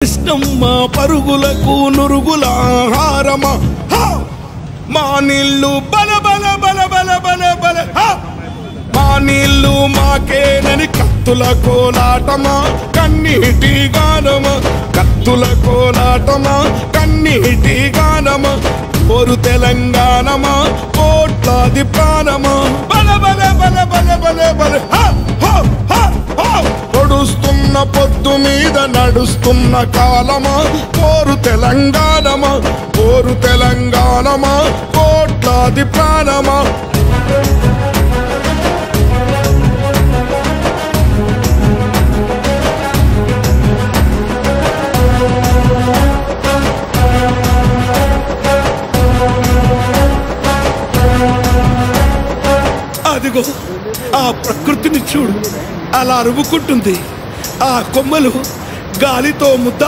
కృష్ణమ్మ పరుగులకు నురుగుల ఆహారమా మా నీళ్ళు బల బల బల బల బల బల మా నీళ్ళు మాకేనని కత్తుల కోలాటమా కన్నీటి గానమా కత్తుల కోలాటమా కన్నీటి గానమా కోరు తెలంగాణమా కోట్లాది ప్రాణమా బల బల బల బల బల బల పొడుస్తున్న పొద్దు మీద నడుస్తున్న కాలమా కోరు తెలంగాణమా కోరు తెలంగాణమా కోట్లాది ప్రాణమా అదిగో ఆ ప్రకృతిని చూడు అలా అరువుకుంటుంది ఆ కొమ్మలు గాలితో ముద్ద